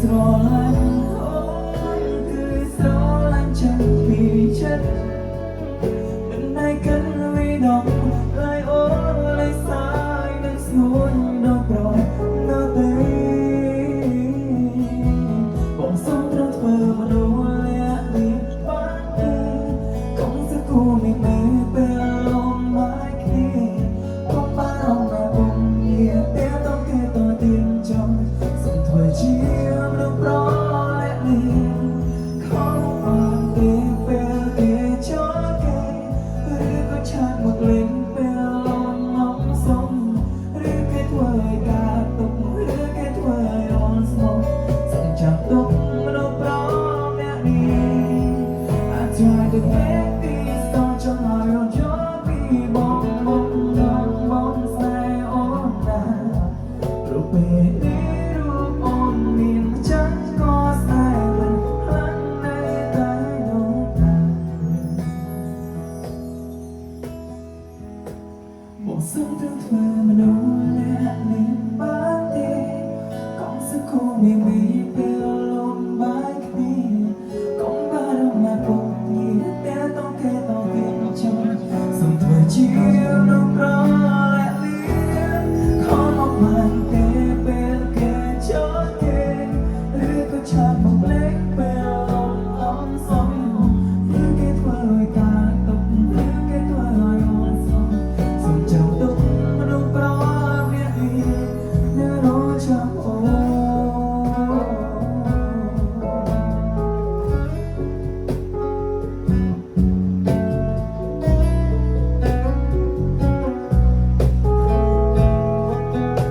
ស្រឡាញ់អូនគឺស្រឡាញ់ចាំពីចិត្តមិនได้กันវីដងlạiអូនlạiសាយនឹងស្ងួនដល់ប្រនៅទេបងសូមត្រូវធ្វើមនុស្សលាក់លៀបបាត់ទេកុំសគូមិនមែនពេលលំបាយគ្នាកុំបារម្ភណាបងជាតែต้องគេតទៀនចំសូមធ្វើជាមនុស្សប្រលាក់លៀបខំបានទេពេលគេចូលគេឬក៏ឆាតមកលេងពេលលំងសុំឬគេធ្វើឲ្យការទុកឬគេធ្វើឲ្យរនស្មោះសូមចាប់ទុកមនុស្សប្រលាក់លៀប I try to make this song ចង់ឲ្យរំយោពីបងស្នេហ៍អូនណាព្រោះពេលនេះ